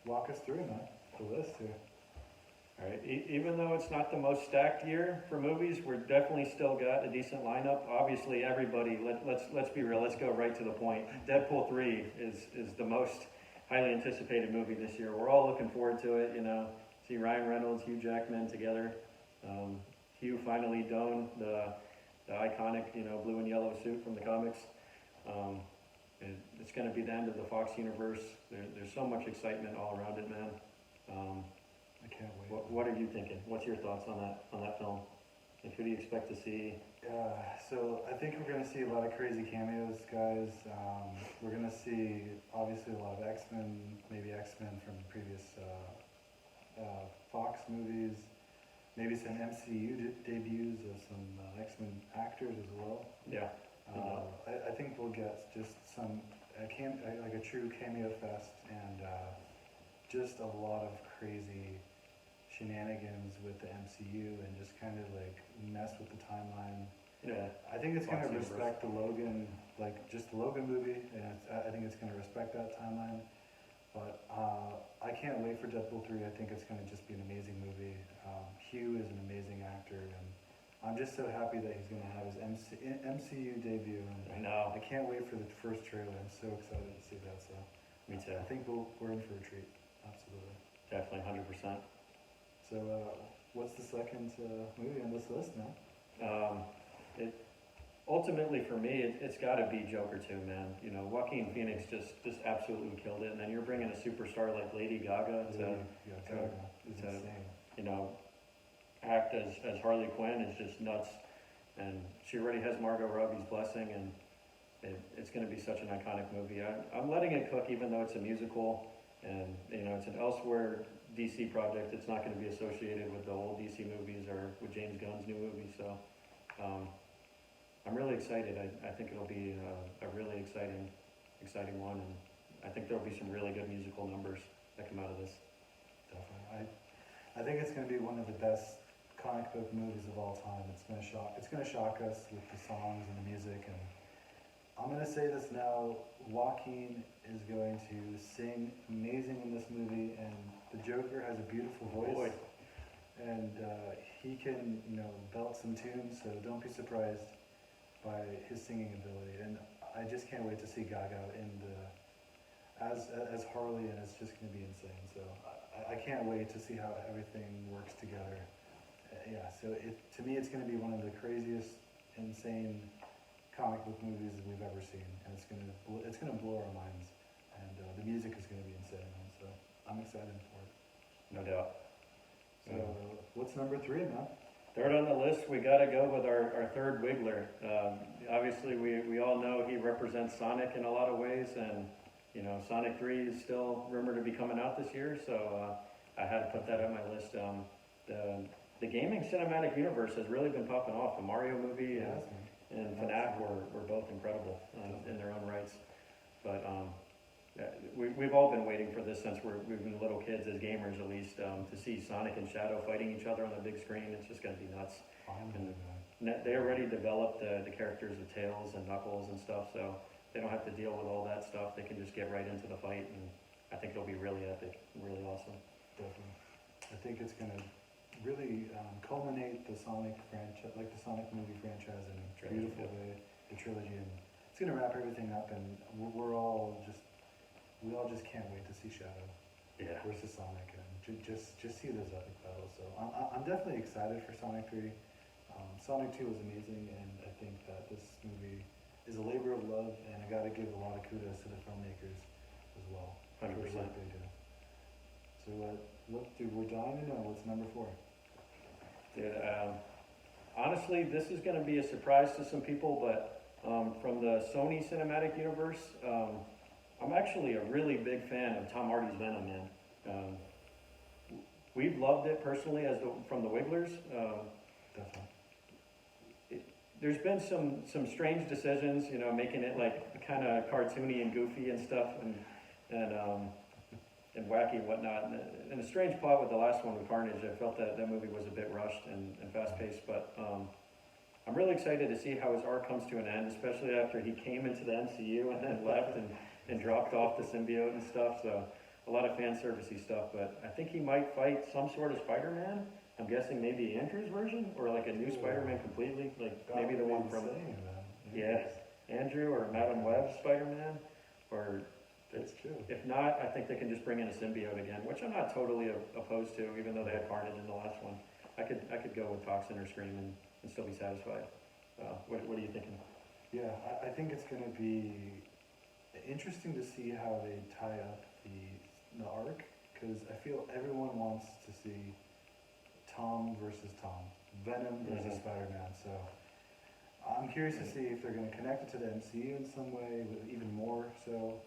walk us through, man, the list here. All right, even though it's not the most stacked year for movies, we're definitely still got a decent lineup. Obviously, everybody, let's be real, let's go right to the point. Deadpool 3 is the most highly anticipated movie this year. We're all looking forward to it, you know. See Ryan Reynolds, Hugh Jackman together. Hugh finally donned the iconic, you know, blue and yellow suit from the comics. It's going to be the end of the Fox universe. There's so much excitement all around it, man. I can't wait. What are you thinking? What's your thoughts on that film? And who do you expect to see? So I think we're gonna see a lot of crazy cameos, guys. We're gonna see obviously a lot of X-Men, maybe X-Men from previous Fox movies, maybe some MCU debuts of some X-Men actors as well. Yeah. I think we'll get just some like a true cameo fest and just a lot of crazy shenanigans with the MCU and just kind of like mess with the timeline. Yeah. I think it's going to Fox respect the Logan, like just the Logan movie, and I think it's going to respect that timeline. But I can't wait for Deadpool 3. I think it's going to just be an amazing movie. Hugh is an amazing actor, and I'm just so happy that he's going to have his MCU debut. And I know. I can't wait for the first trailer. I'm so excited to see that. So Me too. I think we're in for a treat. Absolutely. Definitely, 100%. So what's the second movie on this list now? It ultimately for me, it's got to be Joker 2, man. You know, Joaquin Phoenix just absolutely killed it, and then you're bringing a superstar like Lady Gaga to It's to- insane. you know, act as Harley Quinn is just nuts, and she already has Margot Robbie's blessing, and it's going to be such an iconic movie. I'm letting it cook, even though it's a musical, and you know, it's an elsewhere DC project. It's not going to be associated with the old DC movies or with James Gunn's new movie. So I'm really excited. I think it'll be a really exciting one, and I think there'll be some really good musical numbers that come out of this. Definitely. I think it's going to be one of the best comic book movies of all time. It's going to shock us with the songs and the music. And I'm going to say this now: Joaquin is going to sing amazing in this movie, and the Joker has a beautiful voice. Boy. And he can, you know, belt some tunes. So don't be surprised by his singing ability. And I just can't wait to see Gaga in as Harley, and it's just going to be insane. So I can't wait to see how everything works together. So to me, it's going to be one of the craziest, insane comic book movies that we've ever seen, and it's going to blow our minds. And the music is going to be insane. So I'm excited for it. No doubt. So what's number 3 now? Third on the list, we got to go with our third Wiggler. Obviously, we all know he represents Sonic in a lot of ways, and you know, Sonic 3 is still rumored to be coming out this year, so I had to put that on my list. The gaming cinematic universe has really been popping off. The Mario movie and FNAF were both incredible in their own rights. But we've all been waiting for this since we've been little kids, as gamers at least, to see Sonic and Shadow fighting each other on the big screen. It's just going to be nuts. Finally, They already developed the characters of Tails and Knuckles and stuff, so they don't have to deal with all that stuff. They can just get right into the fight, and I think it'll be really epic, really awesome. Definitely. I think it's going to really culminate the Sonic franchise, like the Sonic movie franchise, in a Trilogy, beautiful way, the trilogy, and it's going to wrap everything up, and we all just can't wait to see Shadow versus Sonic, and just see those epic battles. So I'm definitely excited for Sonic 3. Sonic 2 was amazing, and I think that this movie is a labor of love, and I got to give a lot of kudos to the filmmakers as well. 100%. For the work they do. So we're dying to know what's number 4. Dude, honestly, this is going to be a surprise to some people, but from the Sony Cinematic Universe, I'm actually a really big fan of Tom Hardy's Venom, man. We've loved it personally from the Wigglers. Definitely. There's been some strange decisions, you know, making it like kind of cartoony and goofy and stuff, and wacky and whatnot. And a strange plot with the last one with Carnage. I felt that movie was a bit rushed and fast-paced, but I'm really excited to see how his arc comes to an end, especially after he came into the MCU and then left and dropped off the symbiote and stuff. So a lot of fan servicey stuff, but I think he might fight some sort of Spider-Man. I'm guessing maybe Andrew's version, or like a new Ooh. Spider-Man completely, like That maybe the would one be from, insane, man. yeah, Andrew or Madam Web's Spider-Man, or That's true. if not, I think they can just bring in a symbiote again, which I'm not totally opposed to, even though they had Carnage in the last one. I could go with Toxin or Scream and still be satisfied. What are you thinking? Yeah, I think it's gonna be interesting to see how they tie up the arc, because I feel everyone wants to see Tom versus Tom, Venom versus Mhm. Spider-Man. So I'm curious to see if they're gonna connect it to the MCU in some way, with even more so.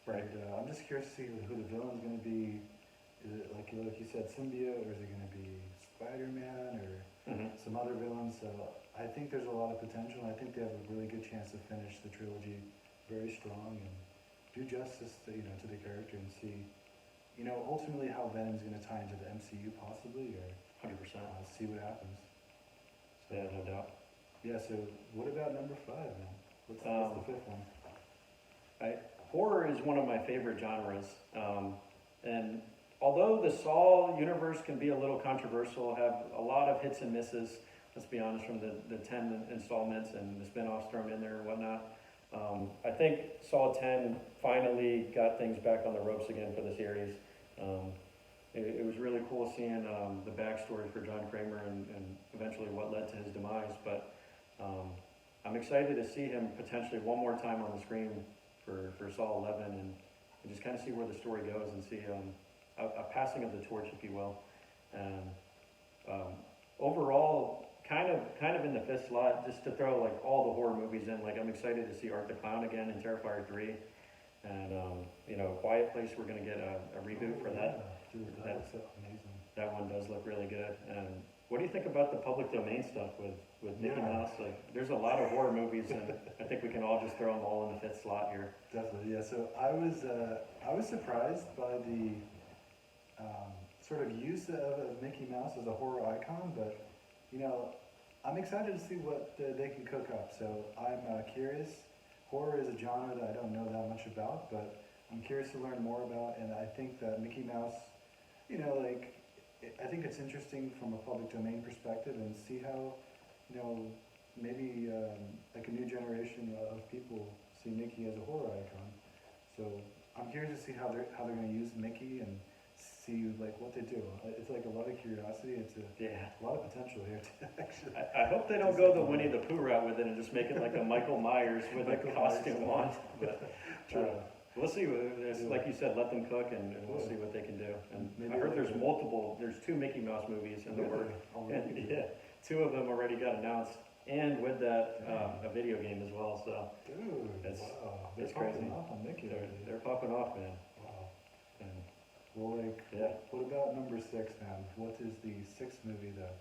Right. And, I'm just curious to see who the villain's gonna be. Is it like you said, symbiote, or is it gonna be Spider-Man, or Mhm. some other villains? So I think there's a lot of potential, and I think they have a really good chance to finish the trilogy very strong and do justice to, to the character, and see, ultimately how Venom's gonna tie into the MCU possibly, or 100%. see what happens. So, Yeah, no doubt. yeah, so what about number 5, man? What's the fifth one? Horror is one of my favorite genres, and although the Saw universe can be a little controversial, have a lot of hits and misses, let's be honest, from the 10 installments and the spin-offs thrown in there and whatnot, I think Saw 10 finally got things back on the ropes again for the series. It was really cool seeing the backstory for John Kramer and eventually what led to his demise, but I'm excited to see him potentially one more time on the screen for Saw 11 and just kind of see where the story goes and see a passing of the torch, if you will. And overall, kind of in the fifth slot, just to throw like all the horror movies in. Like I'm excited to see Art the Clown again in Terrifier 3, and Quiet Place. We're gonna get a reboot for that. Yeah, dude, that looks amazing. That one does look really good. And what do you think about the public domain stuff with Mickey Yeah. Mouse? Like, there's a lot of horror movies, and I think we can all just throw them all in the fifth slot here. Definitely, yeah. So I was surprised by the sort of use of Mickey Mouse as a horror icon, but I'm excited to see what they can cook up. So I'm curious. Horror is a genre that I don't know that much about, but I'm curious to learn more about. And I think that Mickey Mouse, I think it's interesting from a public domain perspective, and see how, maybe like a new generation of people see Mickey as a horror icon. So I'm curious to see how they're going to use Mickey and see like what they do. It's like a lot of curiosity. It's Yeah. a lot of potential here to actually. I hope they don't go the Winnie the Pooh route with it and just make it like a Michael Myers with a Michael costume Myers. on. But True. we'll see. Like you said, let them cook, and we'll see what they can do. And Maybe I heard like there's 2 Mickey Mouse movies in the Really? works. Already? And yeah, 2 of them already got announced, and with that, a video game as well. So Dude, It's- wow. They're it's popping crazy. off on Mickey. already. they're popping off, man. Wow. And Well, yeah. what about number 6, man? What is the 6th movie that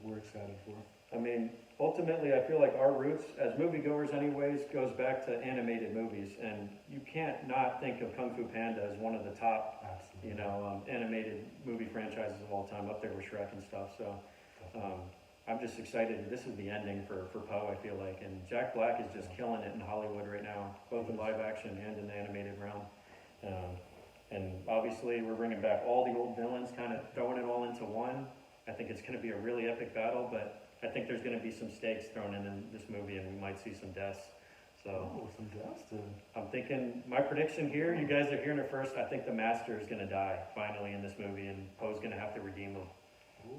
we're excited for? I mean, ultimately, I feel like our roots as moviegoers, anyways, goes back to animated movies, and you can't not think of Kung Fu Panda as one of the top, Absolutely. animated movie franchises of all time, up there with Shrek and stuff. So I'm just excited. This is the ending for Poe, I feel like, and Jack Black is just killing it in Hollywood right now, both in live action and in the animated realm. And obviously, we're bringing back all the old villains, kind of throwing it all into one. I think it's going to be a really epic battle, but I think there's going to be some stakes thrown in this movie, and we might see some deaths. So Oh, some deaths to... I'm thinking, my prediction here, you guys are hearing it first, I think the Master is going to die finally in this movie, and Poe's going to have to redeem him.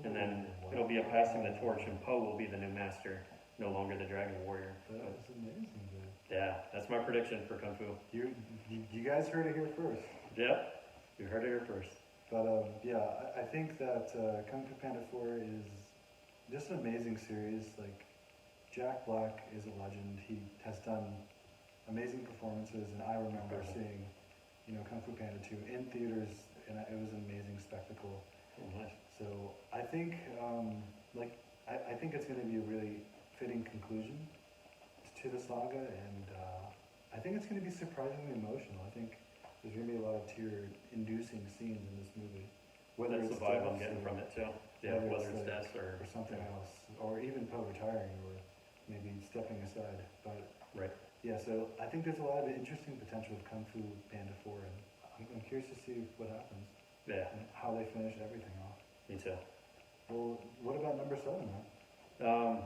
And then Ooh, it'll be a wow. passing the torch, and Poe will be the new Master, no longer the Dragon Warrior. That is amazing, dude. Yeah, that's my prediction for Kung Fu. You guys heard it here first. Yep, you heard it here first. But yeah, I think that Kung Fu Panda 4 is just an amazing series. Like, Jack Black is a legend. He has done amazing performances, and I remember seeing, Kung Fu Panda 2 in theaters, and it was an amazing spectacle. Oh, nice. So I think, I think it's going to be a really fitting conclusion to the saga, and I think it's going to be surprisingly emotional. I think there's going to be a lot of tear-inducing scenes in this movie. Whether That's it's the vibe I'm deaths getting or- from it too. Yeah, whether it's like- death or or something else, or even Poe retiring, or maybe stepping aside. But Right. yeah, so I think there's a lot of interesting potential with Kung Fu Panda 4, and I'm I'm curious to see what happens Yeah, and how they finish everything off. me too. Well, what about number 7, man?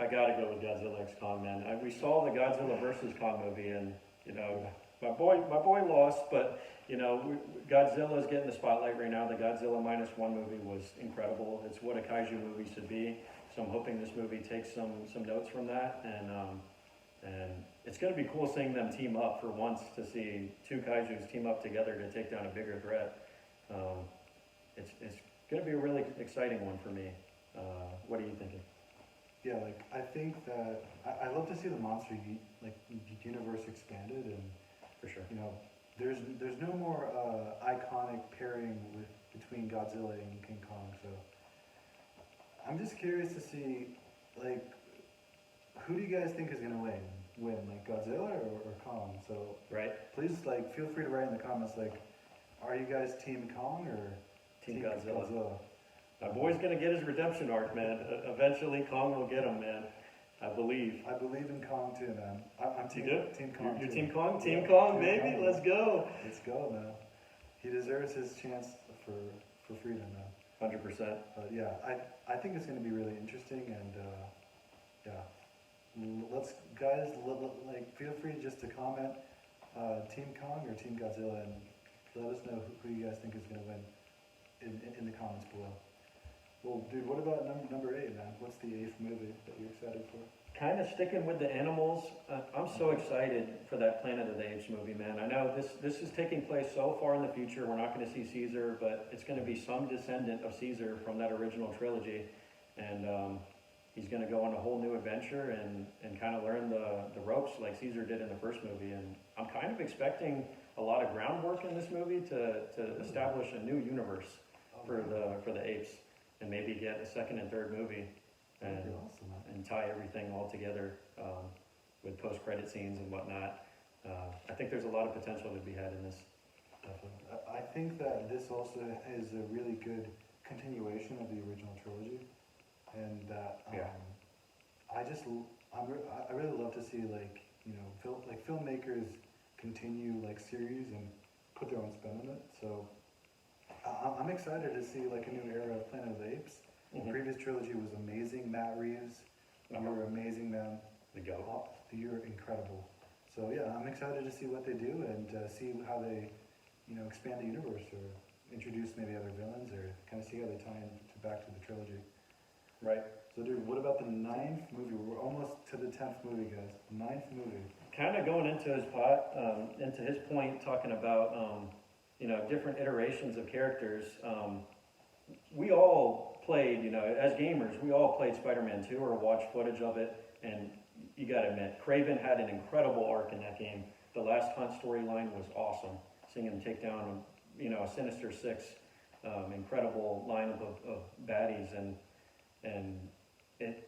I gotta go with Godzilla X Kong, man. We saw the Godzilla versus Kong movie, and you know, my boy lost, but you know, Godzilla's getting the spotlight right now. The Godzilla -1 movie was incredible. It's what a kaiju movie should be. So I'm hoping this movie takes some notes from that, and it's gonna be cool seeing them team up for once, to see two kaijus team up together to take down a bigger threat. It's gonna be a really exciting one for me. What are you thinking? Yeah, like I think that I love to see the monster universe expanded, and For sure. you know, there's no more iconic pairing between Godzilla and King Kong. So I'm just curious to see, like, who do you guys think is gonna win, like Godzilla or Kong? So Right? please, like, feel free to write in the comments, like, are you guys Team Kong or Team Godzilla. My boy's gonna get his redemption arc, man. Eventually, Kong will get him, man. I believe. I believe in Kong too, man. I'm You do? Team Kong. You're too. Team Kong? Team Yeah, Kong, Team baby. Kong. Let's go. Let's go, man. He deserves his chance for freedom, man. 100%. But yeah, I think it's going to be really interesting, and yeah, let's guys like feel free just to comment Team Kong or Team Godzilla, and let us know who you guys think is going to win in the comments below. Well, dude, what about number 8, man? What's the 8th movie that you're excited for? Kind of sticking with the animals. I'm so excited for that Planet of the Apes movie, man. I know this is taking place so far in the future. We're not going to see Caesar, but it's going to be some descendant of Caesar from that original trilogy, and he's going to go on a whole new adventure and kind of learn the ropes like Caesar did in the first movie. And I'm kind of expecting a lot of groundwork in this movie to establish a new universe for the apes, and maybe get a second and third movie That'd be awesome, man. and tie everything all together with post-credit scenes and whatnot. I think there's a lot of potential to be had in this. Definitely. I think that this also is a really good continuation of the original trilogy, and that Yeah. I really love to see, like, you know, filmmakers continue like series and put their own spin on it. So I'm excited to see like a new era of Planet of the Apes. The Mhm. previous trilogy was amazing. Matt Reeves, you were amazing, man. The go. You're incredible. So yeah, I'm excited to see what they do, and see how they, you know, expand the universe or introduce maybe other villains, or kind of see how they tie into back to the trilogy. Right. So dude, what about the 9th movie? We're almost to the 10th movie, guys. 9th movie. Kind of going into his point, talking about you know, different iterations of characters. We all played, you know, as gamers, we all played Spider-Man 2 or watched footage of it, and you gotta admit, Kraven had an incredible arc in that game. The Last Hunt storyline was awesome. Seeing him take down, you know, a Sinister Six, incredible lineup of baddies, and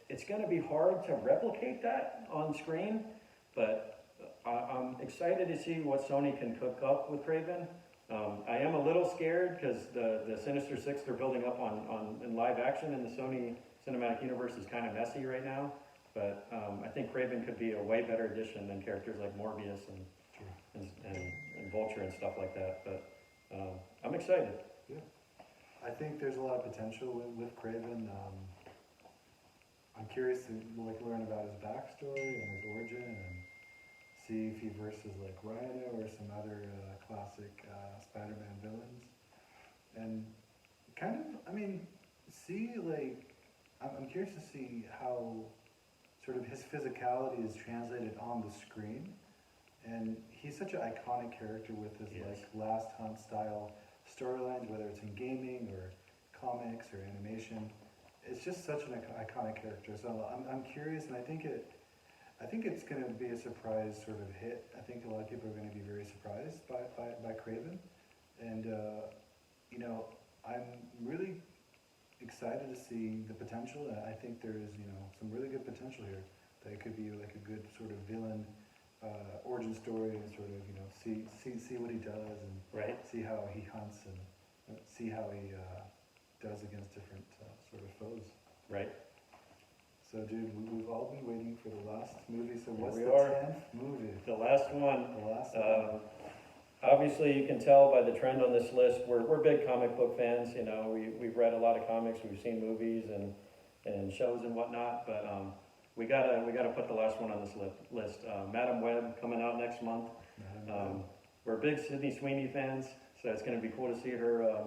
it's gonna be hard to replicate that on screen, but I'm excited to see what Sony can cook up with Kraven. I am a little scared because the Sinister Six they're building up in live action in the Sony Cinematic Universe is kind of messy right now. But I think Kraven could be a way better addition than characters like Morbius and Vulture and stuff like that. But I'm excited. Yeah. I think there's a lot of potential with Kraven. I'm curious to like learn about his backstory and his origin, and see if he versus like Rhino or some other classic Spider-Man villains, and kind of, I mean, see like I'm curious to see how sort of his physicality is translated on the screen, and he's such an iconic character with his Yes. like Last Hunt style storylines, whether it's in gaming or comics or animation. It's just such an iconic character. So I'm curious, and I think it's going to be a surprise sort of hit. I think a lot of people are going to be very surprised by Kraven, and you know, I'm really excited to see the potential. And I think there is, you know, some really good potential here. That it could be like a good sort of villain origin story, and sort of, you know, see what he does, and Right. see how he hunts, and see how he does against different sort of foes. Right. So, dude, we've all been waiting for the last movie. So, what's we the are. 10th movie? The last one. The last one. obviously you can tell by the trend on this list, we're big comic book fans, you know, we've read a lot of comics, we've seen movies and shows and whatnot, but, we gotta put the last one on this list. Madam Web coming out next month. We're big Sydney Sweeney fans, so it's gonna be cool to see her,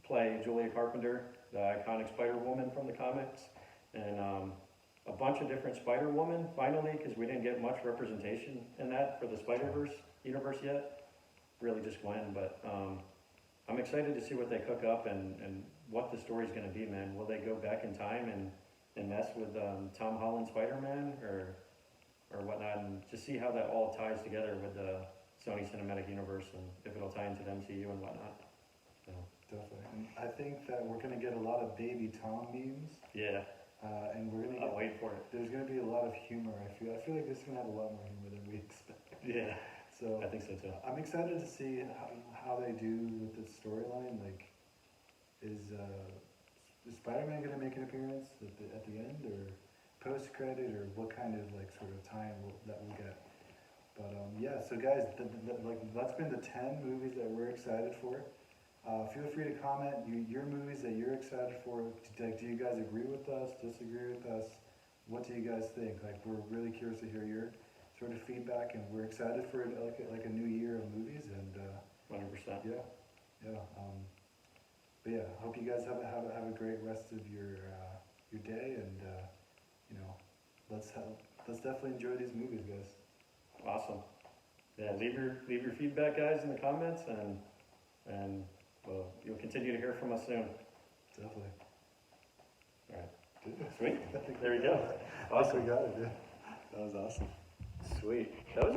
play Julia Carpenter, the iconic Spider-Woman from the comics, and a bunch of different Spider-Woman finally, because we didn't get much representation in that for the Spider-Verse universe yet. Really just Gwen, but I'm excited to see what they cook up and what the story's gonna be, man. Will they go back in time and mess with Tom Holland Spider-Man or whatnot, and just see how that all ties together with the Sony Cinematic Universe and if it'll tie into the MCU and whatnot. So, Definitely. And I think that we're gonna get a lot of baby Tom memes, yeah, and we're gonna I'll wait for it. there's gonna be a lot of humor. I feel like this is gonna have a lot more humor than we expect. Yeah, So I think so too. I'm excited to see how they do with the storyline. Like, is Spider-Man gonna make an appearance at the end, or post credit, or what kind of like sort of time that we'll get? But yeah, so guys, like that's been the 10 movies that we're excited for. Feel free to comment your movies that you're excited for. Do you guys agree with us? Disagree with us? What do you guys think? Like, we're really curious to hear your sort of feedback, and we're excited for like a new year of movies. And 100%. yeah. But yeah, hope you guys have a great rest of your day, and let's definitely enjoy these movies, guys. Awesome. Yeah, leave your feedback, guys, in the comments, and well, you'll continue to hear from us soon. Definitely. All right. Good. Sweet. I think There you go. I think we got it. Yeah. That was awesome. Sweet. That was